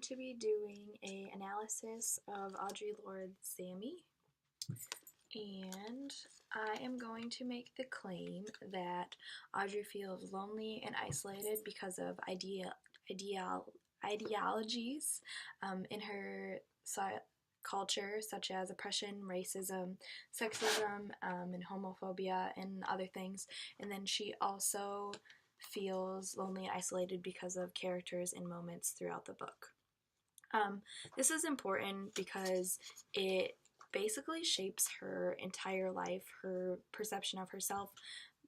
to be doing an analysis of Audre Lorde's Zami, and I am going to make the claim that Audre feels lonely and isolated because of ideologies in her culture, such as oppression, racism, sexism, and homophobia, and other things. And then she also feels lonely and isolated because of characters and moments throughout the book. This is important because it basically shapes her entire life, her perception of herself,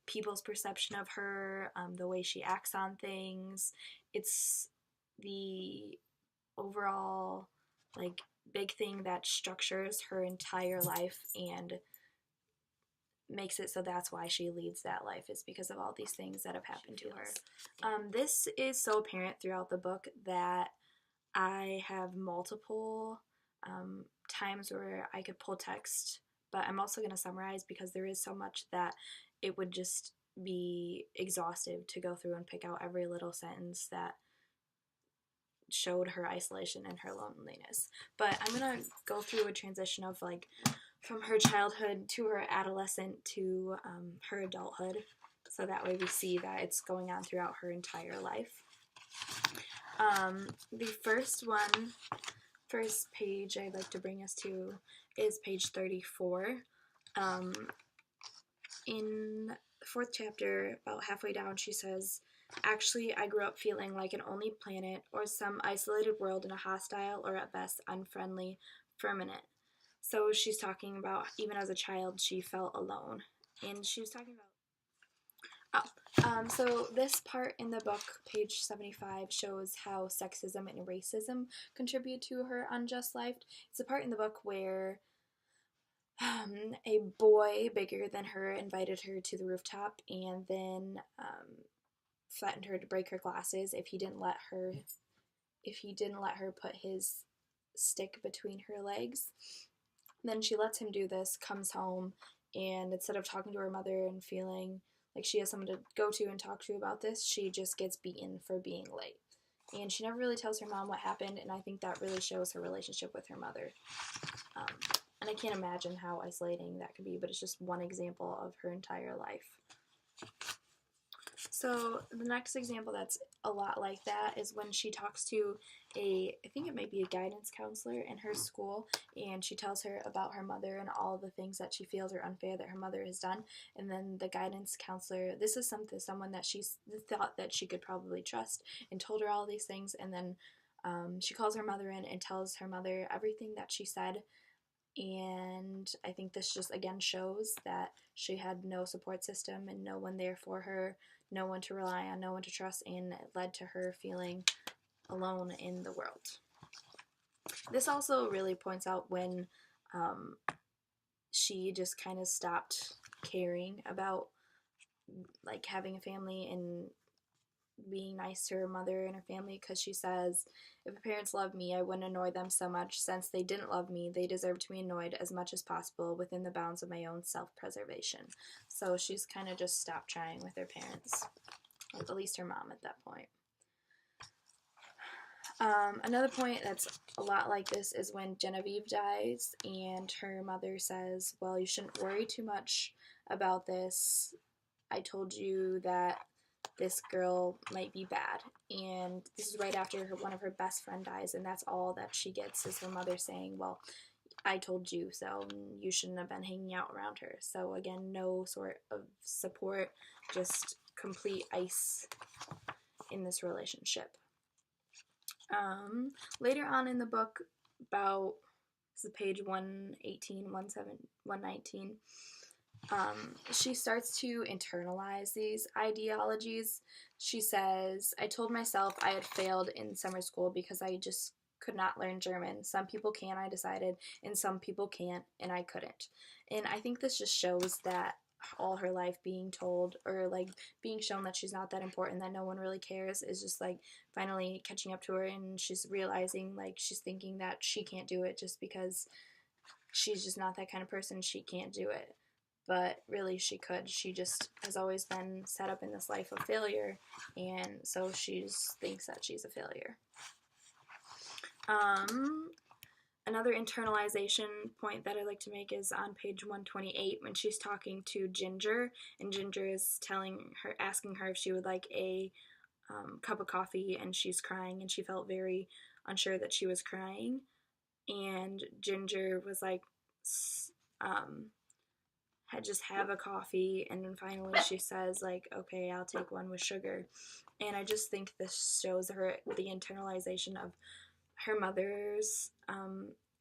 people's perception of her, the way she acts on things. It's the overall, like, big thing that structures her entire life and makes it so that's why she leads that life, is because of all these things that have happened to her. This is so apparent throughout the book that I have multiple times where I could pull text, but I'm also going to summarize because there is so much that it would just be exhaustive to go through and pick out every little sentence that showed her isolation and her loneliness. But I'm going to go through a transition of, like, from her childhood to her adolescent to her adulthood, so that way we see that it's going on throughout her entire life. The first page I'd like to bring us to is page 34. In the fourth chapter, about halfway down, she says, "Actually, I grew up feeling like an only planet or some isolated world in a hostile or at best unfriendly firmament." So she's talking about even as a child she felt alone. And she was talking about so this part in the book, page 75, shows how sexism and racism contribute to her unjust life. It's a part in the book where a boy bigger than her invited her to the rooftop and then threatened her to break her glasses if he didn't let her put his stick between her legs. Then she lets him do this, comes home, and instead of talking to her mother and feeling like she has someone to go to and talk to about this, she just gets beaten for being late. And she never really tells her mom what happened, and I think that really shows her relationship with her mother. And I can't imagine how isolating that could be, but it's just one example of her entire life. So the next example that's a lot like that is when she talks to I think it might be a guidance counselor in her school, and she tells her about her mother and all the things that she feels are unfair that her mother has done. And then the guidance counselor, this is someone that she thought that she could probably trust, and told her all these things. And then she calls her mother in and tells her mother everything that she said. And I think this just again shows that she had no support system and no one there for her, no one to rely on, no one to trust, and it led to her feeling alone in the world. This also really points out when she just kind of stopped caring about, like, having a family and being nice to her mother and her family, because she says, "If my parents loved me, I wouldn't annoy them so much. Since they didn't love me, they deserve to be annoyed as much as possible within the bounds of my own self-preservation." So she's kind of just stopped trying with her parents, at least her mom at that point. Another point that's a lot like this is when Genevieve dies and her mother says, "Well, you shouldn't worry too much about this. I told you that this girl might be bad." And this is right after one of her best friend dies, and that's all that she gets is her mother saying, "Well, I told you so, you shouldn't have been hanging out around her." So again, no sort of support, just complete ice in this relationship. Later on in the book, about, this is page 118, 119, she starts to internalize these ideologies. She says, "I told myself I had failed in summer school because I just could not learn German. Some people can, I decided, and some people can't, and I couldn't." And I think this just shows that all her life being told, or like being shown that she's not that important, that no one really cares, is just like finally catching up to her, and she's realizing, like, she's thinking that she can't do it just because she's just not that kind of person. She can't do it, but really she could. She just has always been set up in this life of failure, and so she just thinks that she's a failure. Another internalization point that I like to make is on page 128 when she's talking to Ginger, and Ginger is asking her if she would like a cup of coffee, and she's crying, and she felt very unsure that she was crying, and Ginger was like, had just have a coffee, and then finally she says like, okay, I'll take one with sugar. And I just think this shows her the internalization of her mother's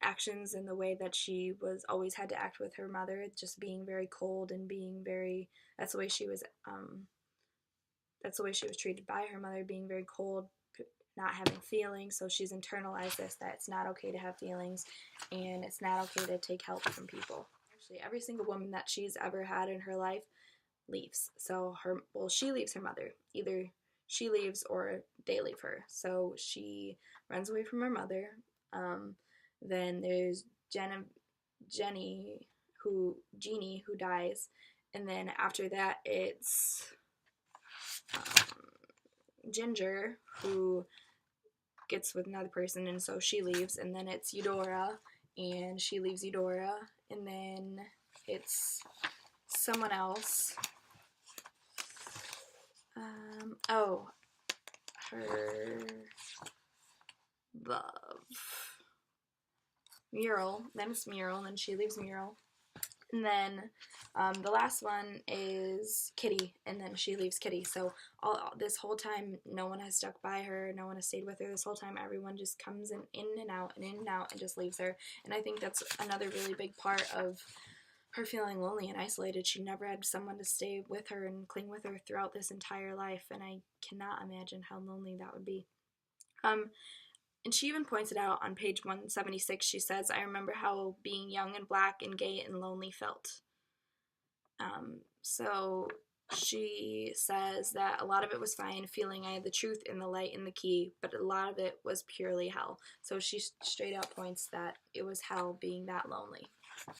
actions and the way that she was always had to act with her mother, just being very cold and being very, that's the way she was treated by her mother, being very cold, not having feelings. So she's internalized this, that it's not okay to have feelings and it's not okay to take help from people. Actually, every single woman that she's ever had in her life leaves. So she leaves her mother. Either she leaves or they leave her. So she runs away from her mother. Then there's Jeannie who dies. And then after that, it's Ginger who gets with another person, and so she leaves. And then it's Eudora, and she leaves Eudora. And then it's someone else. Her love. Muriel. Then it's Muriel, and then she leaves Muriel. And then the last one is Kitty, and then she leaves Kitty. So this whole time, no one has stuck by her, no one has stayed with her. This whole time, everyone just comes in and out and in and out and just leaves her. And I think that's another really big part of her feeling lonely and isolated. She never had someone to stay with her and cling with her throughout this entire life, and I cannot imagine how lonely that would be. And she even points it out on page 176. She says, I remember how being young and black and gay and lonely felt. So she says that a lot of it was fine, feeling I had the truth and the light and the key, but a lot of it was purely hell. So she straight out points that it was hell being that lonely.